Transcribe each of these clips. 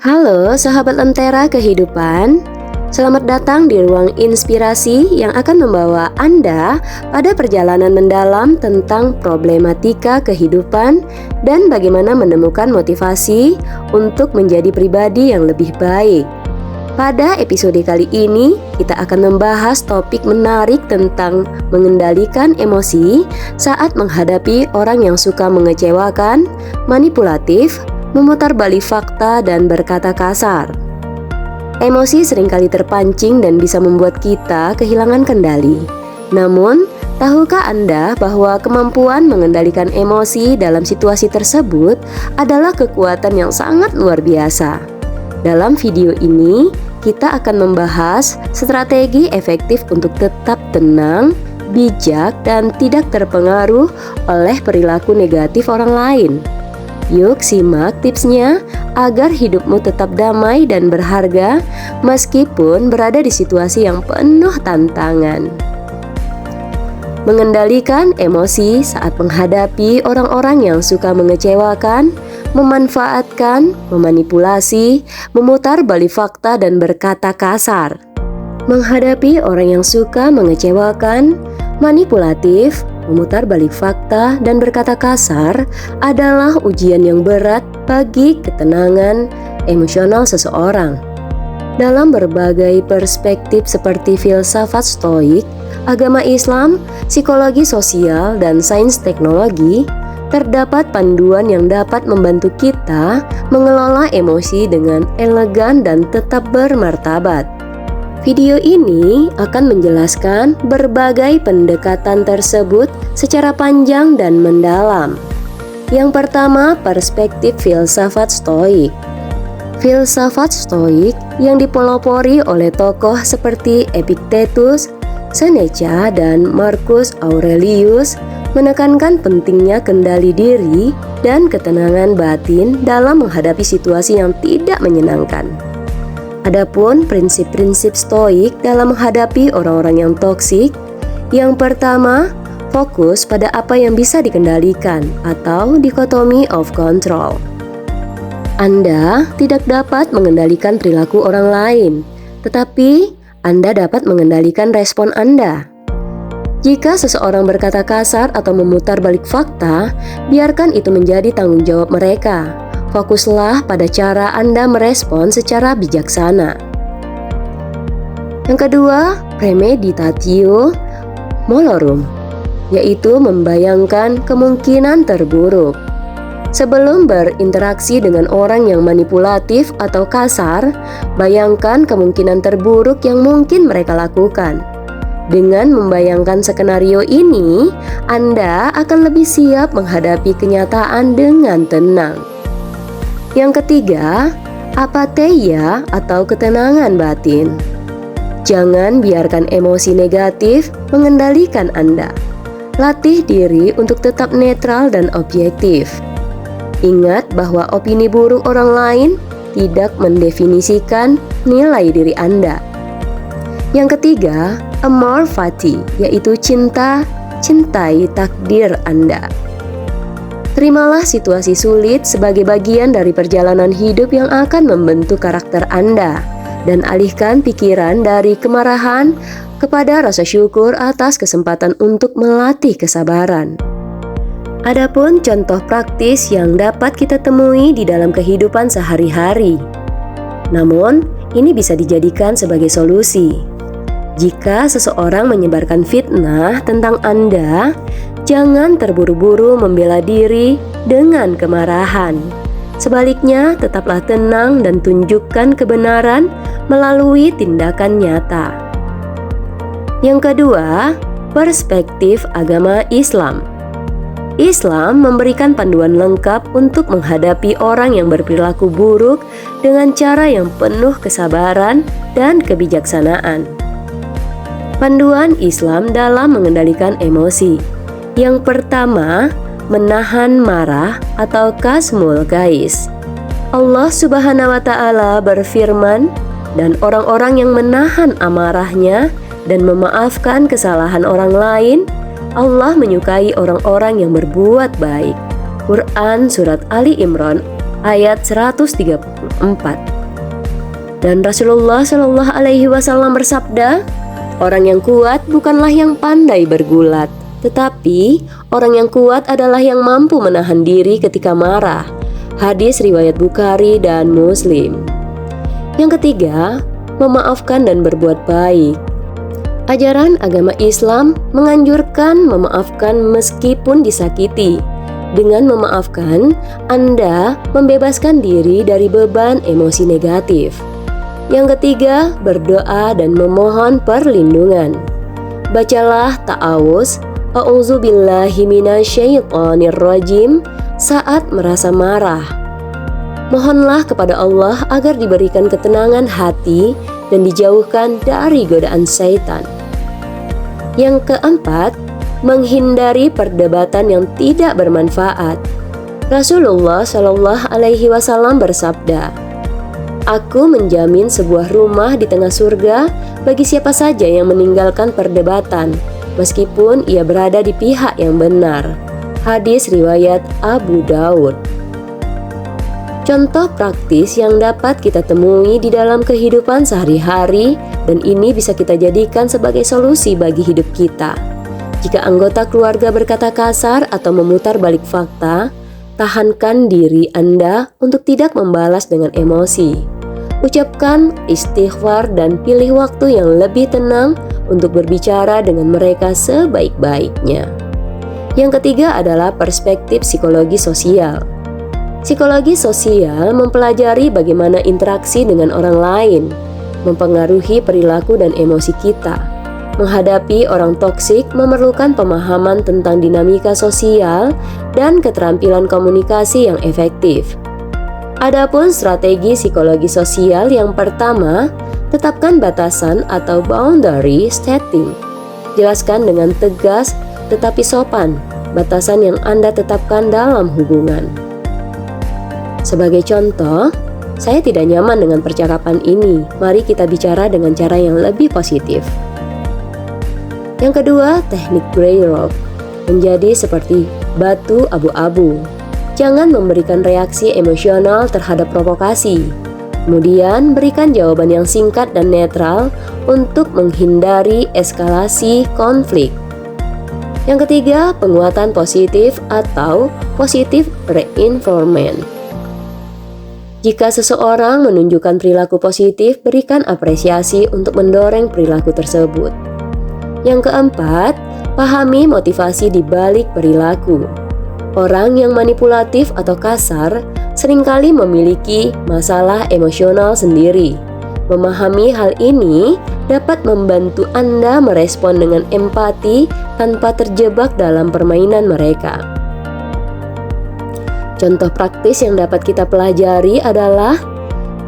Halo sahabat Lentera Kehidupan, selamat datang di ruang inspirasi yang akan membawa Anda pada perjalanan mendalam tentang problematika kehidupan dan bagaimana menemukan motivasi untuk menjadi pribadi yang lebih baik. Pada episode kali ini, kita akan membahas topik menarik tentang mengendalikan emosi saat menghadapi orang yang suka mengecewakan, manipulatif, memutarbalik fakta, dan berkata kasar. Emosi seringkali terpancing dan bisa membuat kita kehilangan kendali. Namun, tahukah Anda bahwa kemampuan mengendalikan emosi dalam situasi tersebut adalah kekuatan yang sangat luar biasa? Dalam video ini, kita akan membahas strategi efektif untuk tetap tenang, bijak, dan tidak terpengaruh oleh perilaku negatif orang lain. Yuk simak tipsnya agar hidupmu tetap damai dan berharga meskipun berada di situasi yang penuh tantangan. Mengendalikan emosi saat menghadapi orang-orang yang suka mengecewakan, memanfaatkan, memanipulasi, memutarbalik fakta, dan berkata kasar. Menghadapi orang yang suka mengecewakan, manipulatif, memutarbalik fakta, dan berkata kasar adalah ujian yang berat bagi ketenangan emosional seseorang. Dalam berbagai perspektif seperti filsafat Stoik, agama Islam, psikologi sosial, dan sains teknologi, terdapat panduan yang dapat membantu kita mengelola emosi dengan elegan dan tetap bermartabat. Video ini akan menjelaskan berbagai pendekatan tersebut secara panjang dan mendalam. Yang pertama, perspektif filsafat Stoik. Filsafat Stoik yang dipelopori oleh tokoh seperti Epictetus, Seneca, dan Marcus Aurelius menekankan pentingnya kendali diri dan ketenangan batin dalam menghadapi situasi yang tidak menyenangkan. Adapun prinsip-prinsip Stoik dalam menghadapi orang-orang yang toksik, yang pertama, fokus pada apa yang bisa dikendalikan atau dikotomi of control. Anda tidak dapat mengendalikan perilaku orang lain, tetapi Anda dapat mengendalikan respon Anda. Jika seseorang berkata kasar atau memutarbalik fakta, biarkan itu menjadi tanggung jawab mereka. Fokuslah pada cara Anda merespon secara bijaksana. Yang kedua, premeditatio malorum, yaitu membayangkan kemungkinan terburuk. Sebelum berinteraksi dengan orang yang manipulatif atau kasar, bayangkan kemungkinan terburuk yang mungkin mereka lakukan. Dengan membayangkan skenario ini, Anda akan lebih siap menghadapi kenyataan dengan tenang. Yang ketiga, apatheia atau ketenangan batin. Jangan biarkan emosi negatif mengendalikan Anda. Latih diri untuk tetap netral dan objektif. Ingat bahwa opini buruk orang lain tidak mendefinisikan nilai diri Anda. Yang ketiga, amor fati, yaitu cintai takdir Anda. Terimalah situasi sulit sebagai bagian dari perjalanan hidup yang akan membentuk karakter Anda, dan alihkan pikiran dari kemarahan kepada rasa syukur atas kesempatan untuk melatih kesabaran. Adapun contoh praktis yang dapat kita temui di dalam kehidupan sehari-hari. Namun, ini bisa dijadikan sebagai solusi. Jika seseorang menyebarkan fitnah tentang Anda, jangan terburu-buru membela diri dengan kemarahan. Sebaliknya, tetaplah tenang dan tunjukkan kebenaran melalui tindakan nyata. Yang kedua, perspektif agama Islam. Islam memberikan panduan lengkap untuk menghadapi orang yang berperilaku buruk dengan cara yang penuh kesabaran dan kebijaksanaan. Panduan Islam dalam mengendalikan emosi. Yang pertama, menahan marah atau kasmul gais. Allah Subhanahu wa Ta'ala berfirman, dan orang-orang yang menahan amarahnya dan memaafkan kesalahan orang lain, Allah menyukai orang-orang yang berbuat baik. Quran Surat Ali Imran ayat 134. Dan Rasulullah Shallallahu Alaihi Wasallam bersabda, orang yang kuat bukanlah yang pandai bergulat, tetapi orang yang kuat adalah yang mampu menahan diri ketika marah. Hadis riwayat Bukhari dan Muslim. Yang ketiga, memaafkan dan berbuat baik. Ajaran agama Islam menganjurkan memaafkan meskipun disakiti. Dengan memaafkan, Anda membebaskan diri dari beban emosi negatif. Yang ketiga, berdoa dan memohon perlindungan. Bacalah ta'awuz, a'udzubillahi minasyaitonirrajim saat merasa marah. Mohonlah kepada Allah agar diberikan ketenangan hati dan dijauhkan dari godaan syaitan. Yang keempat, menghindari perdebatan yang tidak bermanfaat. Rasulullah Shallallahu Alaihi Wasallam bersabda, "Aku menjamin sebuah rumah di tengah surga bagi siapa saja yang meninggalkan perdebatan, meskipun ia berada di pihak yang benar." Hadis riwayat Abu Daud. Contoh praktis yang dapat kita temui di dalam kehidupan sehari-hari, dan ini bisa kita jadikan sebagai solusi bagi hidup kita. Jika anggota keluarga berkata kasar atau memutar balik fakta, tahankan diri Anda untuk tidak membalas dengan emosi. Ucapkan istighfar dan pilih waktu yang lebih tenang untuk berbicara dengan mereka sebaik-baiknya. Yang ketiga adalah perspektif psikologi sosial. Psikologi sosial mempelajari bagaimana interaksi dengan orang lain mempengaruhi perilaku dan emosi kita. Menghadapi orang toksik memerlukan pemahaman tentang dinamika sosial dan keterampilan komunikasi yang efektif. Adapun strategi psikologi sosial yang pertama, tetapkan batasan atau boundary setting. Jelaskan dengan tegas tetapi sopan batasan yang Anda tetapkan dalam hubungan. Sebagai contoh, saya tidak nyaman dengan percakapan ini. Mari kita bicara dengan cara yang lebih positif. Yang kedua, teknik grey rock. Menjadi seperti batu abu-abu. Jangan memberikan reaksi emosional terhadap provokasi. Kemudian, berikan jawaban yang singkat dan netral untuk menghindari eskalasi konflik. Yang ketiga, penguatan positif atau positive reinforcement. Jika seseorang menunjukkan perilaku positif, berikan apresiasi untuk mendorong perilaku tersebut. Yang keempat, pahami motivasi di balik perilaku. Orang yang manipulatif atau kasar seringkali memiliki masalah emosional sendiri. Memahami hal ini dapat membantu Anda merespon dengan empati tanpa terjebak dalam permainan mereka. Contoh praktis yang dapat kita pelajari adalah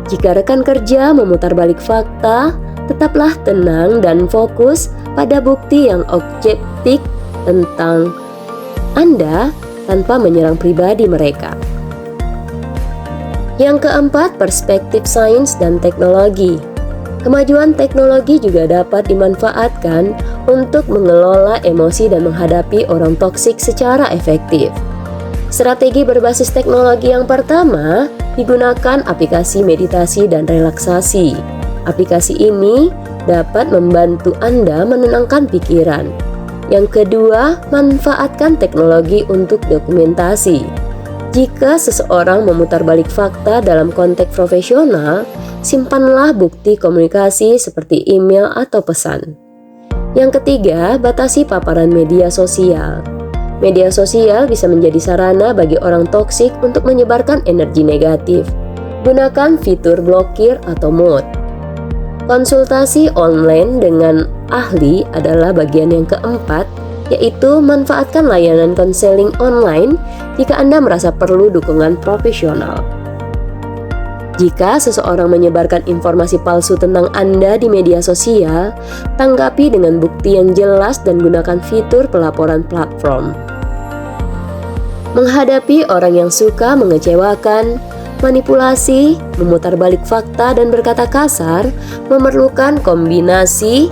jika rekan kerja memutar balik fakta, tetaplah tenang dan fokus pada bukti yang objektif tentang Anda tanpa menyerang pribadi mereka. Yang keempat, perspektif sains dan teknologi. Kemajuan teknologi juga dapat dimanfaatkan untuk mengelola emosi dan menghadapi orang toksik secara efektif. Strategi berbasis teknologi yang pertama, digunakan aplikasi meditasi dan relaksasi. Aplikasi ini dapat membantu Anda menenangkan pikiran. Yang kedua, manfaatkan teknologi untuk dokumentasi. Jika seseorang memutar balik fakta dalam konteks profesional, simpanlah bukti komunikasi seperti email atau pesan. Yang ketiga, batasi paparan media sosial. Media sosial bisa menjadi sarana bagi orang toksik untuk menyebarkan energi negatif. Gunakan fitur blokir atau mute. Konsultasi online dengan ahli adalah bagian yang keempat, yaitu manfaatkan layanan konseling online jika Anda merasa perlu dukungan profesional. Jika seseorang menyebarkan informasi palsu tentang Anda di media sosial, tanggapi dengan bukti yang jelas dan gunakan fitur pelaporan platform. Menghadapi orang yang suka mengecewakan, manipulasi, memutar balik fakta, dan berkata kasar, memerlukan kombinasi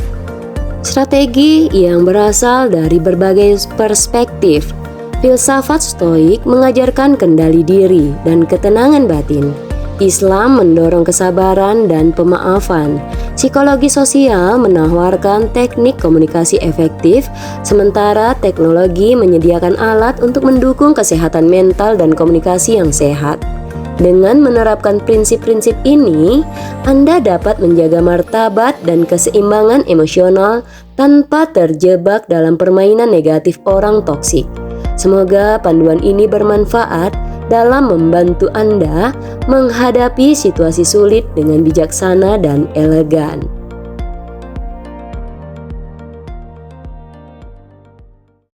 strategi yang berasal dari berbagai perspektif. Filsafat Stoik mengajarkan kendali diri dan ketenangan batin. Islam mendorong kesabaran dan pemaafan. Psikologi sosial menawarkan teknik komunikasi efektif, sementara teknologi menyediakan alat untuk mendukung kesehatan mental dan komunikasi yang sehat. Dengan menerapkan prinsip-prinsip ini, Anda dapat menjaga martabat dan keseimbangan emosional tanpa terjebak dalam permainan negatif orang toksik. Semoga panduan ini bermanfaat dalam membantu Anda menghadapi situasi sulit dengan bijaksana dan elegan.